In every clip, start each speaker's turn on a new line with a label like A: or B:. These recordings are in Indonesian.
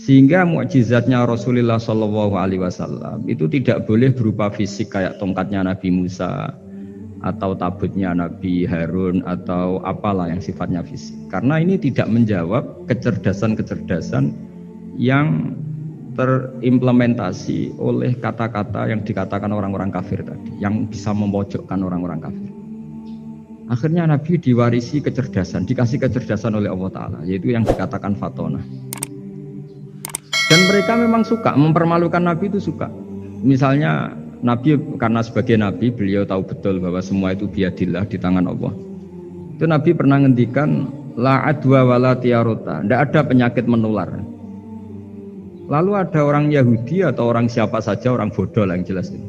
A: Sehingga mukjizatnya Rasulullah SAW itu tidak boleh berupa fisik kayak tongkatnya Nabi Musa atau tabutnya Nabi Harun atau apalah yang sifatnya fisik. Karena ini tidak menjawab kecerdasan-kecerdasan yang terimplementasi oleh kata-kata yang dikatakan orang-orang kafir tadi, yang bisa memojokkan orang-orang kafir. Akhirnya Nabi diwarisi kecerdasan, dikasih kecerdasan oleh Allah Ta'ala, yaitu yang dikatakan fatonah. Dan mereka memang suka, mempermalukan Nabi itu suka. Misalnya Nabi, karena sebagai Nabi beliau tahu betul bahwa semua itu biadillah, di tangan Allah. Itu Nabi pernah ngendikan la adwa wala tiarota, tidak ada penyakit menular. Lalu ada orang Yahudi atau orang siapa saja, orang bodoh lah yang jelas ini.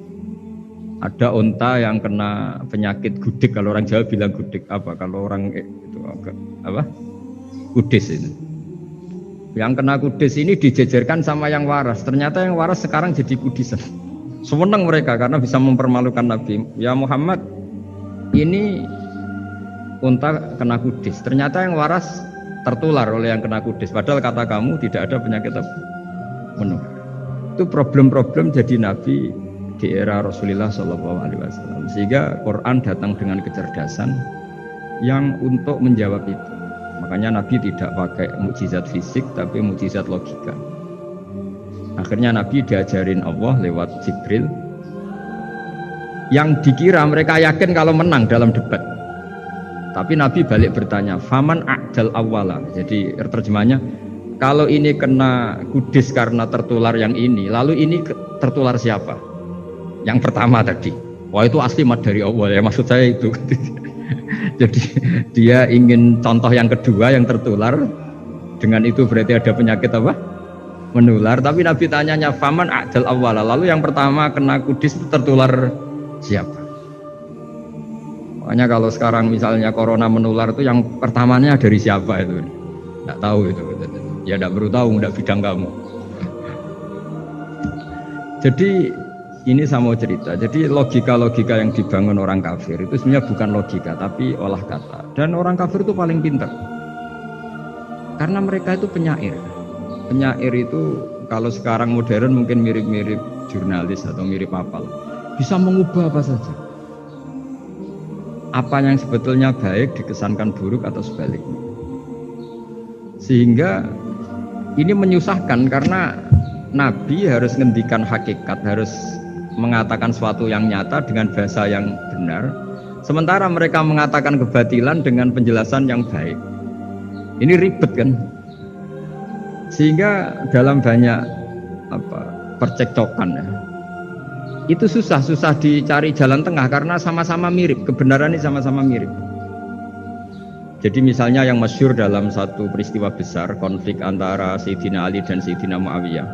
A: Ada unta yang kena penyakit gudik, kalau orang Jawa bilang gudik apa, kalau orang itu apa? Kudis ini. Yang kena kudis ini dijejerkan sama yang waras. Ternyata yang waras sekarang jadi kudisan. Senang mereka karena bisa mempermalukan Nabi. Ya Muhammad, ini unta kena kudis. Ternyata yang waras tertular oleh yang kena kudis. Padahal kata kamu tidak ada penyakit apa? Menular. Itu problem-problem jadi Nabi di era Rasulullah SAW. Sehingga Quran datang dengan kecerdasan yang untuk menjawab itu. Makanya Nabi tidak pakai mukjizat fisik tapi mukjizat logika. Akhirnya Nabi diajarin Allah lewat Jibril yang dikira mereka yakin kalau menang dalam debat. Tapi Nabi balik bertanya, "Faman a'dal awwala." Jadi terjemahnya, kalau ini kena kudis karena tertular yang ini, lalu ini tertular siapa? Yang pertama tadi. Wah, itu asli mat dari Allah ya, maksud saya itu. Jadi dia ingin contoh yang kedua yang tertular, dengan itu berarti ada penyakit apa? Menular. Tapi Nabi tanyanya faman a'dal awwala, lalu yang pertama kena kudis itu tertular siapa? Makanya kalau sekarang misalnya corona menular itu yang pertamanya dari siapa itu? Tidak tahu itu. Ya tidak perlu tahu, tidak bidang kamu. Jadi ini saya mau cerita. Jadi logika-logika yang dibangun orang kafir itu sebenarnya bukan logika tapi olah kata. Dan orang kafir itu paling pintar. Karena mereka itu penyair. Penyair itu kalau sekarang modern mungkin mirip-mirip jurnalis atau mirip apa lah. Bisa mengubah apa saja. Apa yang sebetulnya baik dikesankan buruk atau sebaliknya. Sehingga ini menyusahkan karena Nabi harus ngendikan hakikat, harus mengatakan sesuatu yang nyata dengan bahasa yang benar, sementara mereka mengatakan kebatilan dengan penjelasan yang baik. Ini ribet kan? Sehingga dalam banyak percekcokan ya, itu susah dicari jalan tengah karena sama-sama mirip, kebenaran ini sama-sama mirip. Jadi misalnya yang masyhur dalam satu peristiwa besar, konflik antara Sayyidina Ali dan Sayyidina Muawiyah,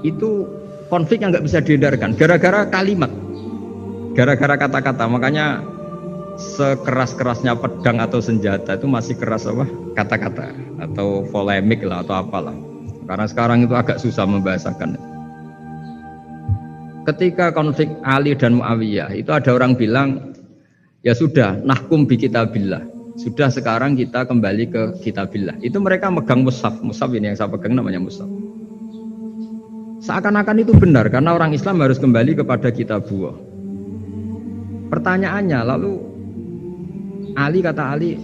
A: itu konflik yang nggak bisa dihindarkan gara-gara kalimat, gara-gara kata-kata. Makanya sekeras-kerasnya pedang atau senjata itu masih keras apa? Kata-kata atau polemik lah atau apalah. Karena sekarang itu agak susah membahasakan. Ketika konflik Ali dan Muawiyah itu ada orang bilang, ya sudah, nahkum bi kitabillah. Sudah sekarang kita kembali ke kitabillah. Itu mereka megang mushaf. Mushaf ini yang saya pegang namanya mushaf. Seakan-akan itu benar karena orang Islam harus kembali kepada kitabullah. Pertanyaannya lalu Ali kata Ali,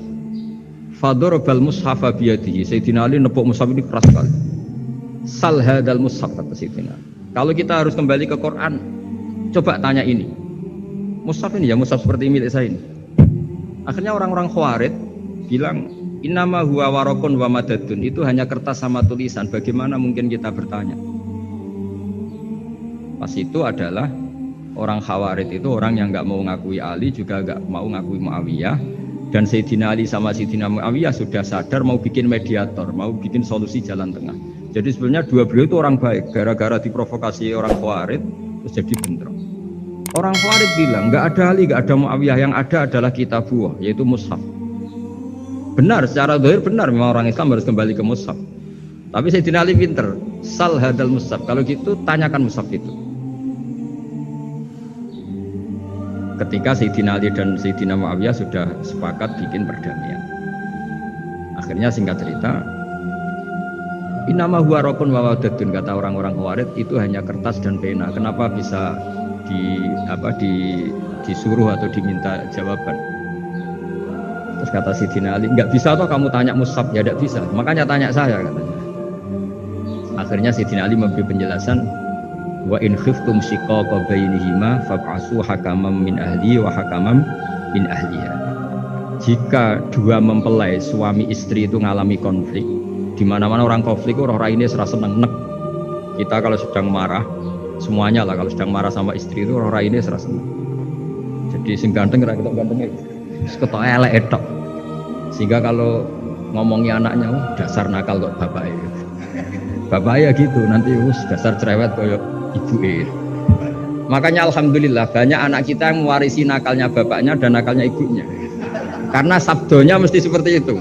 A: fadorobal mushafa biyadihi. Sayyidina Ali nepuk mushaf ini keras sekali. Sal hadal mushaf kata Sayyidina. Kalau kita harus kembali ke Quran, coba tanya ini. Mushaf ini ya, mushaf seperti milik saya ini. Akhirnya orang-orang Khawarij bilang, innama huwa warokun wa madadun. Itu hanya kertas sama tulisan. Bagaimana mungkin kita bertanya? Pas itu adalah orang Khawarij itu orang yang nggak mau ngakui Ali juga nggak mau ngakui Muawiyah, dan Sayyidina Ali sama Sayyidina Muawiyah sudah sadar mau bikin mediator, mau bikin solusi jalan tengah. Jadi sebenarnya dua beliau itu orang baik, gara-gara diprovokasi orang Khawarij terus jadi bentrok. Orang Khawarij bilang nggak ada Ali, nggak ada Muawiyah, yang ada adalah kitabullah, yaitu mushaf. Benar, secara zahir benar, memang orang Islam harus kembali ke mushaf. Tapi Sayyidina Ali pinter, sal hadal mushaf. Kalau gitu tanyakan mushaf itu. Ketika Sayyidina Ali dan Sayyidina Muawiyah sudah sepakat bikin perdamaian. Akhirnya singkat cerita, Innama huwa raqun wa wadatun, kata orang-orang Khawarij itu hanya kertas dan pena. Kenapa bisa disuruh atau diminta jawaban? Terus kata Sidina Ali, enggak bisa toh kamu tanya mushaf, ya enggak bisa. Makanya tanya saya katanya. Akhirnya Sidina Ali memberi penjelasan, wa in khiftum shiqaqa bainihima fab'asu hakaman min ahli wa hakaman min ahliha. Jika dua mempelai suami istri itu ngalami konflik, di mana-mana orang konflik orang ini serasa seneng nek. Kita kalau sedang marah, semuanya lah kalau sedang marah sama istri itu orang ini serasa seneng. Jadi sing ganteng ra ketok gantenge, ketok elek etok. Sehingga kalau ngomongi anaknya, dasar nakal kok bapaknya. Bapaknya gitu, nanti dasar cerewet koyo ibuke. Makanya alhamdulillah banyak anak kita yang mewarisi nakalnya bapaknya dan nakalnya ibunya. Karena sabdonya mesti seperti itu.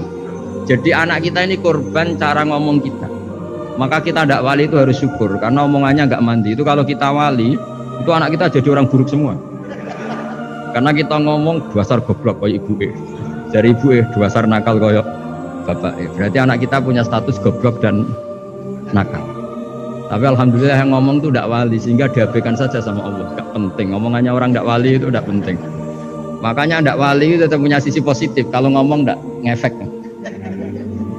A: Jadi anak kita ini korban cara ngomong kita. Maka kita tidak wali itu harus syukur karena omongannya nggak mandi. Itu kalau kita wali, itu anak kita jadi orang buruk semua. Karena kita ngomong dasar goblok kayak ibu dari ibu dasar nakal kayak bapak. Berarti anak kita punya status goblok dan nakal. Tapi alhamdulillah yang ngomong itu tidak wali sehingga diabaikan saja sama Allah. Gak penting. Omongannya orang tidak wali itu tidak penting. Makanya tidak wali itu tetap punya sisi positif. Kalau ngomong tidak ngefek.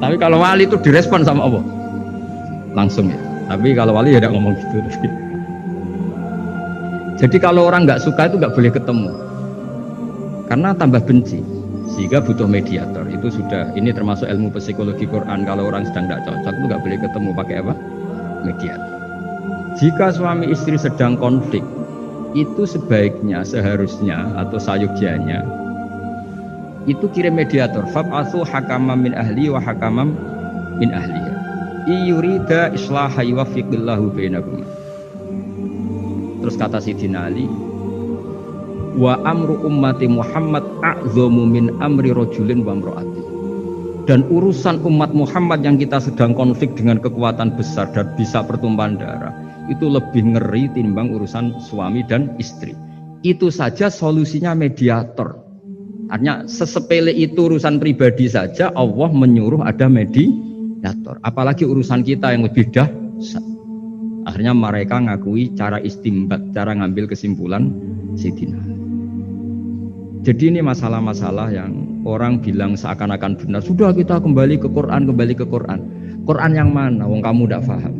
A: Tapi kalau wali itu direspon sama Allah langsung ya. Tapi kalau wali ya tidak ngomong gitu. Jadi kalau orang nggak suka itu nggak boleh ketemu, karena tambah benci. Sehingga butuh mediator. Itu sudah, ini termasuk ilmu psikologi Quran. Kalau orang sedang tidak cocok itu nggak boleh ketemu, pakai apa? Mediator. Jika suami istri sedang konflik, itu sebaiknya, seharusnya atau sayugyanya itu kirim mediator. Fab'atsu hakaman min ahli wa hakaman min ahliha. Iyurida islaha yuwaffiqillahu bainakum. Terus kata Sidina Ali, wa amru ummati Muhammad a'dhamu min amri rajulin wa imra'ati. Dan urusan umat Muhammad yang kita sedang konflik dengan kekuatan besar dan bisa pertumpahan darah, itu lebih ngeri timbang urusan suami dan istri. Itu saja solusinya mediator. Artinya sesepele itu urusan pribadi saja Allah menyuruh ada mediator. Apalagi urusan kita yang lebih dahsyat. Akhirnya mereka ngakui cara istimbat, cara ngambil kesimpulan Sidina. Jadi ini masalah-masalah yang orang bilang seakan-akan benar. Sudah kita kembali ke Quran, kembali ke Quran. Quran yang mana? Wong kamu tidak paham.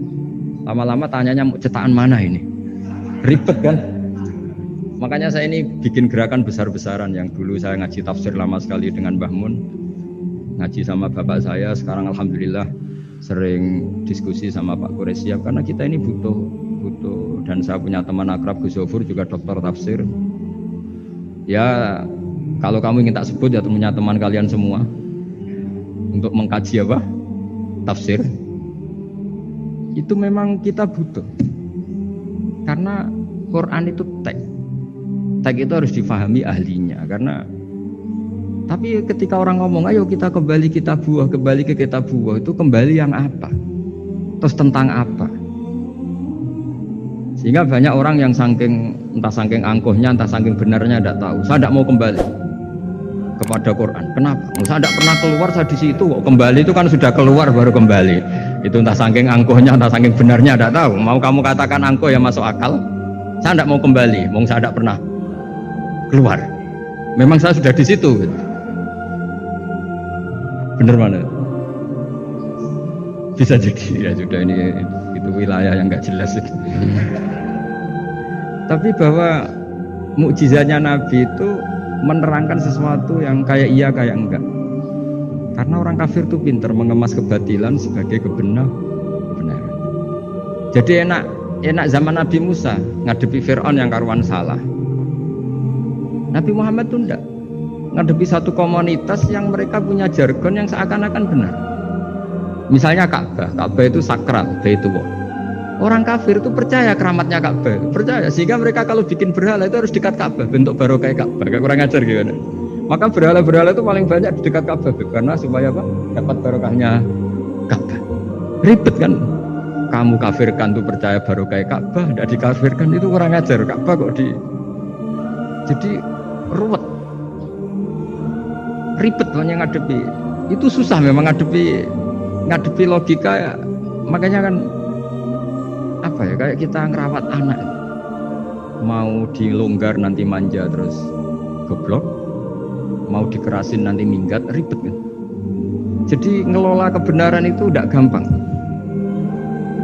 A: Lama-lama tanyanya cetakan mana ini? Ribet kan? Makanya saya ini bikin gerakan besar-besaran. Yang dulu saya ngaji tafsir lama sekali dengan Mbah Mun, ngaji sama bapak saya. Sekarang alhamdulillah sering diskusi sama Pak Quraisyah, karena kita ini butuh. Dan saya punya teman akrab Gus Zofur juga dokter tafsir. Ya kalau kamu ingin tak sebut ya punya teman kalian semua untuk mengkaji apa? Tafsir. Itu memang kita butuh. Karena Quran itu teks. Teks itu harus difahami ahlinya. Karena tapi ketika orang ngomong ayo kita kembali kitabullah, kembali ke kitabullah, itu kembali yang apa? Terus tentang apa? Sehingga banyak orang yang entah saking angkuhnya, entah saking benarnya tidak tahu. Saya tidak mau kembali kepada Quran. Kenapa? Saya tidak pernah keluar, saya di situ kok. Kembali itu kan sudah keluar baru kembali. Itu entah saking angkuhnya, entah saking benarnya tidak tahu. Mau kamu katakan angkuh ya masuk akal. Saya tidak mau kembali, saya tidak pernah keluar. Memang saya sudah di situ. Bener mana? Bisa jadi ya sudah, ini itu wilayah yang nggak jelas. Tapi bahwa mukjizatnya Nabi itu menerangkan sesuatu yang kayak iya kayak enggak. Karena orang kafir itu pintar mengemas kebatilan sebagai kebenaran. Jadi enak zaman Nabi Musa ngadepi Fir'aun yang karuan salah. Nabi Muhammad itu enggak. Ngadepi satu komunitas yang mereka punya jargon yang seakan-akan benar. Misalnya Ka'bah itu sakral, Baitullah. Orang kafir itu percaya keramatnya Ka'bah, percaya, sehingga mereka kalau bikin berhala itu harus dekat Ka'bah, bentuk barokah Ka'bah. Kayak kurang ajar gimana? Maka berhala-berhala itu paling banyak di dekat Ka'bah, karena supaya apa? Dapat barokahnya Ka'bah. Ribet kan? Kamu kafirkan tuh percaya barokah Ka'bah, tidak dikafirkan itu kurang ajar. Ka'bah kok jadi ruwet, ribet banyak ngadepi. Itu susah memang ngadepi logika ya. Makanya kan apa ya, kayak kita ngerawat anak, mau dilonggar nanti manja terus goblok, mau dikerasin nanti minggat, ribet kan. Jadi ngelola kebenaran itu tidak gampang.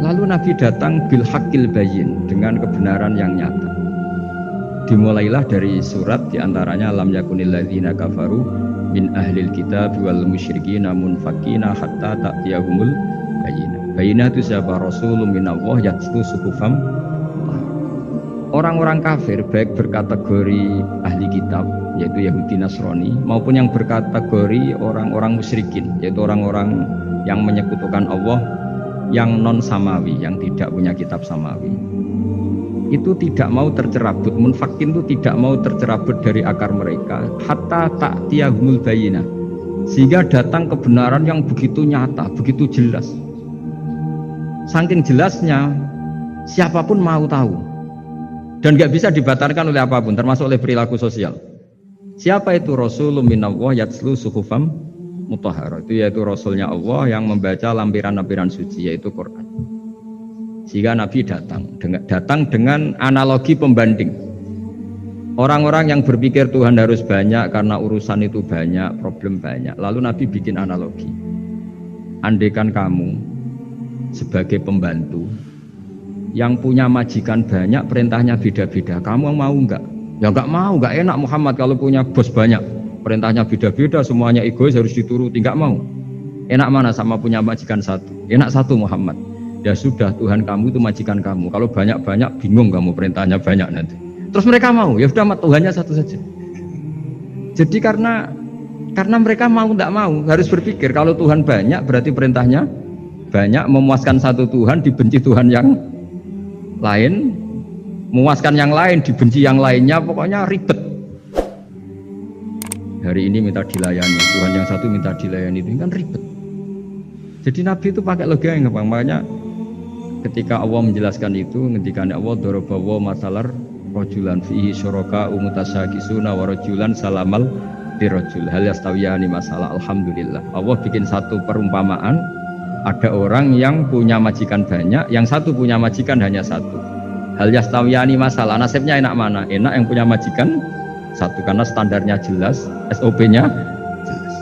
A: Lalu Nabi datang bil haqqil bayyin, dengan kebenaran yang nyata. Dimulailah dari surat diantaranya lam yakunil ladzina kafaru min ahlil kitab wal musyrikin munfakina hatta ta'tiyahumul bayyinah. Bayyinah itu siapa? Rasulun minallah yatlu suhufam. Orang-orang kafir baik berkategori ahli kitab yaitu Yahudi Nasrani maupun yang berkategori orang-orang musyrikin yaitu orang-orang yang menyekutukan Allah yang non samawi, yang tidak punya kitab samawi, itu tidak mau tercerabut. Munfakin itu tidak mau tercerabut dari akar mereka hatta ta'tiyahumul bayyinah, sehingga datang kebenaran yang begitu nyata, begitu jelas. Saking jelasnya siapapun mau tahu dan gak bisa dibatalkan oleh apapun, termasuk oleh perilaku sosial. Siapa itu? Rasulun minallah yatslu suhufam mutahharah, itu yaitu Rasulnya Allah yang membaca lampiran-lampiran suci, yaitu Quran. Sehingga Nabi datang dengan analogi pembanding. Orang-orang yang berpikir Tuhan harus banyak karena urusan itu banyak, problem banyak. Lalu Nabi bikin analogi. Andaikan kamu sebagai pembantu yang punya majikan banyak, perintahnya beda-beda, kamu mau enggak? Ya enggak mau, enggak enak Muhammad kalau punya bos banyak, perintahnya beda-beda, semuanya egois harus dituruti, enggak mau. Enak mana sama punya majikan satu? Enak satu Muhammad. Ya sudah, Tuhan kamu itu majikan kamu, kalau banyak-banyak bingung kamu, perintahnya banyak nanti. Terus mereka mau, ya sudah Tuhannya satu saja. Jadi karena mereka mau enggak mau, harus berpikir kalau Tuhan banyak berarti perintahnya banyak, memuaskan satu Tuhan dibenci Tuhan yang lain, memuaskan yang lain dibenci yang lainnya, pokoknya ribet. Hari ini minta dilayani, Tuhan yang satu minta dilayani, itu kan ribet. Jadi Nabi itu pakai logika yang gampang. Makanya ketika Allah menjelaskan itu, ketika Allah dorobawa masalar rojulan fihi syuraka umutasakisuna wa rojulan salamal dirojul hal yastawiyani masalah. Alhamdulillah, Allah bikin satu perumpamaan. Ada orang yang punya majikan banyak, yang satu punya majikan hanya satu. Hal yastawiyani masalah, nasibnya enak mana? Enak yang punya majikan satu, karena standarnya jelas, SOP-nya jelas.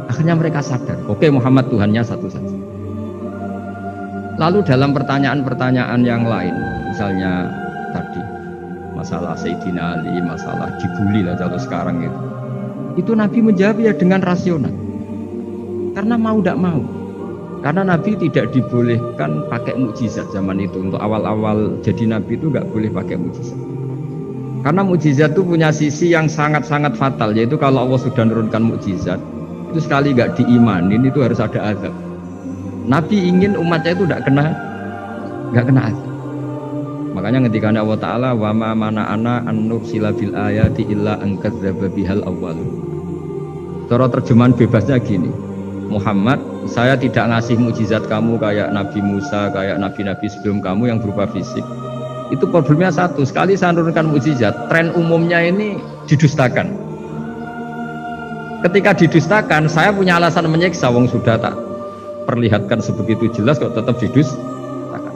A: Akhirnya mereka sadar, oke, Muhammad Tuhannya satu saja. Lalu dalam pertanyaan-pertanyaan yang lain, misalnya tadi masalah Sayyidina Ali, masalah dibully lah kalau sekarang itu Nabi menjawab ya dengan rasional, karena mau tidak mau. Karena Nabi tidak dibolehkan pakai mukjizat zaman itu. Untuk awal-awal jadi Nabi itu nggak boleh pakai mukjizat. Karena mukjizat itu punya sisi yang sangat-sangat fatal, yaitu kalau Allah sudah menurunkan mukjizat, itu sekali nggak diimanin itu harus ada azab. Nabi ingin umatnya itu nggak kena azab. Makanya ketika Allah Ta'ala wa ma mana'ana an nursila bil ayati illa an kadzdzaba bihal awwal. Cara terjemahan bebasnya gini, Muhammad, saya tidak ngasih mukjizat kamu kayak Nabi Musa, kayak nabi-nabi sebelum kamu yang berupa fisik. Itu problemnya satu, sekali saya menurunkan mukjizat, tren umumnya ini didustakan. Ketika didustakan, saya punya alasan menyiksa, wong sudah tak perlihatkan sebegitu jelas kok tetap didustakan.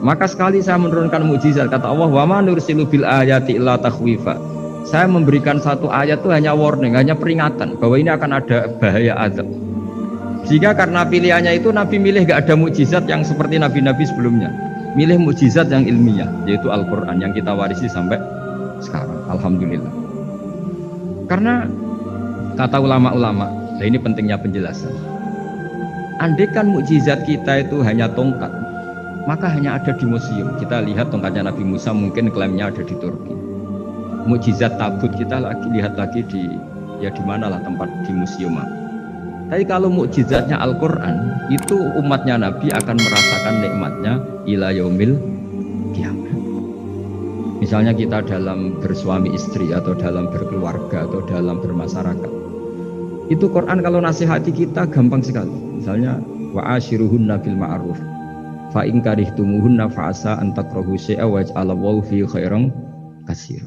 A: Maka sekali saya menurunkan mukjizat, kata Allah, wa ma nursilu bil ayati illa takhwifa. Saya memberikan satu ayat itu hanya warning, hanya peringatan bahwa ini akan ada bahaya azab. Jika karena pilihannya itu Nabi milih gak ada mukjizat yang seperti nabi-nabi sebelumnya, milih mukjizat yang ilmiah, yaitu Al-Quran yang kita warisi sampai sekarang. Alhamdulillah. Karena kata ulama-ulama, nah ini pentingnya penjelasan. Andaikan mukjizat kita itu hanya tongkat, maka hanya ada di museum. Kita lihat tongkatnya Nabi Musa, mungkin klaimnya ada di Turki. Mukjizat tabut kita lihat lagi di mana lah tempat di museum. Tapi kalau mukjizatnya Al-Quran, itu umatnya Nabi akan merasakan nikmatnya ila yaumil kiamat. Misalnya kita dalam bersuami istri, atau dalam berkeluarga, atau dalam bermasyarakat, itu Quran kalau nasihati kita gampang sekali. Misalnya wa ashiruhunna bil ma'ruf fa in karihtumuhunna fa asa an takrahu syai'a wa ja'alallahu fi khairan katsira.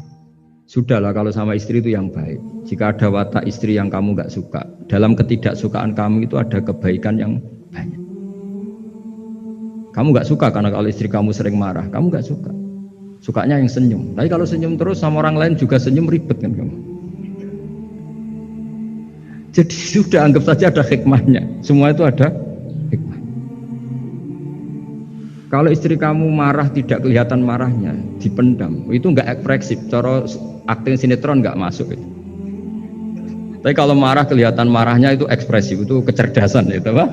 A: Sudahlah kalau sama istri itu yang baik. Jika ada watak istri yang kamu nggak suka, dalam ketidaksukaan kamu itu ada kebaikan yang banyak. Kamu nggak suka karena kalau istri kamu sering marah, kamu nggak suka. Sukanya yang senyum. Tapi kalau senyum terus sama orang lain juga senyum, ribet kan kamu. Jadi sudah anggap saja ada hikmahnya. Semua itu ada hikmah. Kalau istri kamu marah tidak kelihatan marahnya, dipendam, itu nggak ekspresif. Cara akting sinetron nggak masuk itu. Tapi kalau marah kelihatan marahnya itu ekspresif, itu kecerdasan itu apa?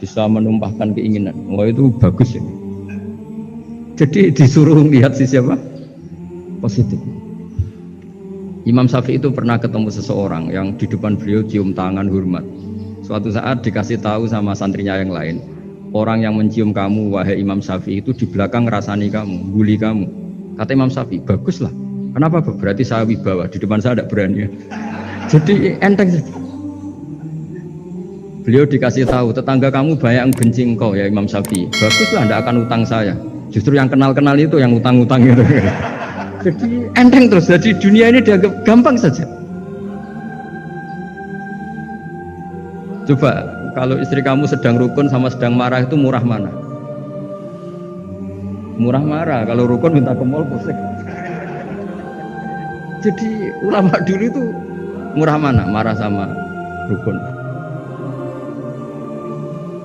A: Bisa menumpahkan keinginan. Wah itu bagus ya. Jadi disuruh lihat sisi apa? Positif. Imam Syafi'i itu pernah ketemu seseorang yang di depan beliau cium tangan hormat. Suatu saat dikasih tahu sama santrinya yang lain, orang yang mencium kamu wahai Imam Syafi'i itu di belakang ngerasani kamu, bully kamu. Kata Imam Syafi'i, baguslah. Kenapa? Berarti saya wibawa, di depan saya tidak berani. Jadi enteng saja. Beliau dikasih tahu, tetangga kamu banyak yang benci engkau ya Imam Syafi'i. Baguslah, tidak akan utang saya. Justru yang kenal-kenal itu yang utang-utang itu. Jadi enteng terus. Jadi dunia ini dianggap gampang saja. Coba kalau istri kamu sedang rukun sama sedang marah itu murah mana? Murah marah. Kalau rukun minta ke mall pusing. Jadi ulama dulu itu murah mana? Marah sama rukun.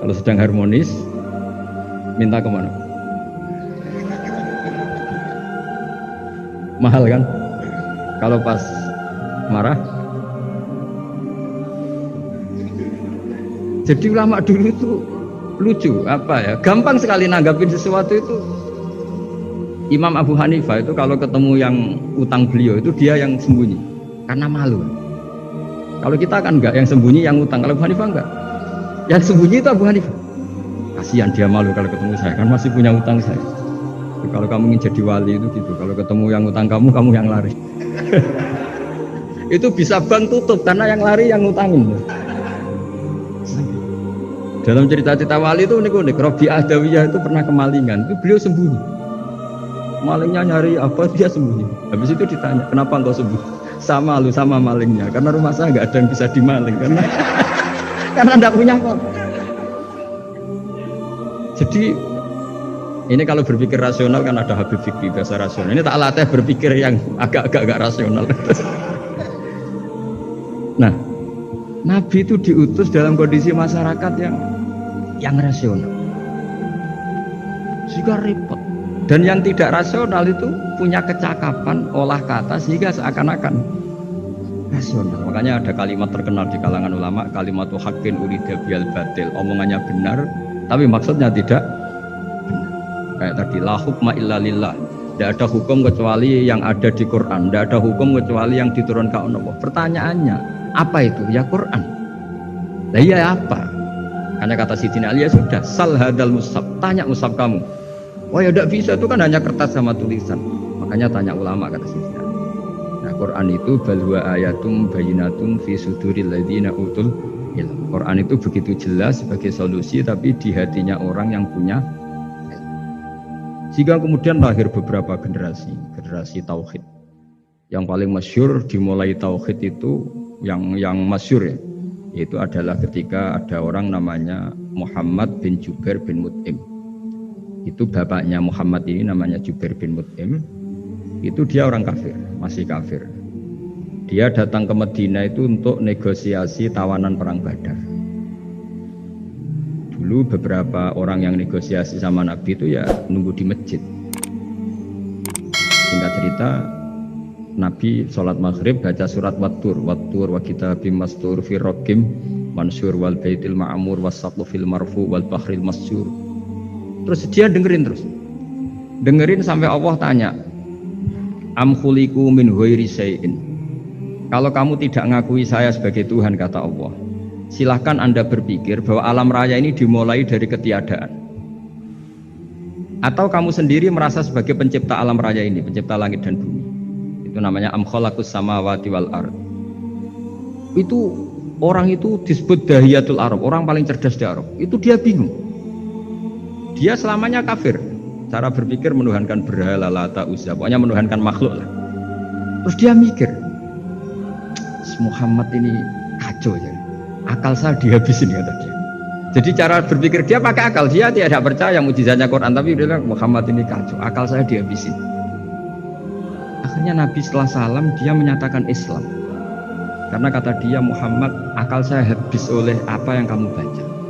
A: Kalau sedang harmonis, minta kemana? Mahal kan? Kalau pas marah. Jadi ulama dulu itu lucu, apa ya? Gampang sekali nanggapin sesuatu itu. Imam Abu Hanifah itu kalau ketemu yang utang beliau itu dia yang sembunyi, karena malu. Kalau kita kan enggak, yang sembunyi yang utang. Kalau Abu Hanifah enggak. Yang sembunyi itu Abu Hanifah. Kasihan dia malu kalau ketemu saya, kan masih punya utang saya. Kalau kamu ingin jadi wali itu gitu, kalau ketemu yang utang kamu, kamu yang lari. Itu bisa bank tutup karena yang lari yang utangin. Dalam cerita-cerita wali itu unik-unik. Rabi'ah Adawiyah itu pernah kemalingan, itu beliau sembunyi. Malingnya nyari apa, dia sembunyi. Habis itu ditanya, kenapa engkau sembunyi? Sama lu, sama malingnya, karena rumah saya nggak ada yang bisa dimaling karena tidak punya apa. Jadi ini kalau berpikir rasional kan ada Habib Fikri bahasa rasional. Ini tak latih berpikir yang agak-agak rasional. Nah, Nabi itu diutus dalam kondisi masyarakat yang rasional. Sehingga repot. Dan yang tidak rasional itu punya kecakapan olah kata sehingga seakan-akan rasional. Makanya ada kalimat terkenal di kalangan ulama, kalimatu haqqin urida bil batil. Omongannya benar, tapi maksudnya tidak benar. Kayak tadi, la hukma illa lillah. Tidak ada hukum kecuali yang ada di Quran. Tidak ada hukum kecuali yang diturunkan Allah. Pertanyaannya, apa itu? Ya Quran. Lah iya apa? Hanya kata Sidina Ali, ya sudah, sal hadal mushaf. Tanya mushaf kamu. Oh ya tidak bisa, itu kan hanya kertas sama tulisan. Makanya tanya ulama, kata Sidina Ali. Nah, Quran itu balwa ayatum bayinatun fi suduril ladzina utul ilm. Quran itu begitu jelas sebagai solusi, tapi di hatinya orang yang punya. Sehingga kemudian lahir beberapa generasi tauhid. Yang paling masyhur dimulai tauhid itu yang masyhur ya, yaitu adalah ketika ada orang namanya Muhammad bin Jubair bin Mut'im. Itu bapaknya Muhammad ini namanya Jubair bin Mut'im. Itu dia orang kafir, masih kafir. Dia datang ke Madinah itu untuk negosiasi tawanan perang Badar. Dulu beberapa orang yang negosiasi sama Nabi itu ya nunggu di masjid. Singkat cerita, Nabi sholat maghrib baca surat Wattur wa kitabim mastur fi raqim mansur wal baitil ma'mur was-saqfu fil marfu wal bahril masyur. Terus dia dengerin sampai Allah tanya, am khuliqu min ghairi syai'in. Kalau kamu tidak ngakui saya sebagai Tuhan, kata Allah, silahkan Anda berpikir bahwa alam raya ini dimulai dari ketiadaan. Atau kamu sendiri merasa sebagai pencipta alam raya ini, pencipta langit dan bumi. Itu namanya am khalaqus samawati wal ard. Itu orang itu disebut dahiyatul Arab, orang paling cerdas di Arab. Itu dia bingung. Dia selamanya kafir. Cara berpikir menuhankan berhala, Lata, Uzza, pokoknya menuhankan makhluk lah. Terus dia mikir, Muhammad ini kacau ya. Akal saya dihabisin, kata dia. Jadi cara berpikir dia pakai akal, dia tidak percaya mujizatnya Quran, tapi dia bilang Muhammad ini kacau, akal saya dihabisin. Akhirnya Nabi setelah salam dia menyatakan Islam, karena kata dia Muhammad akal saya habis oleh apa yang kamu baca.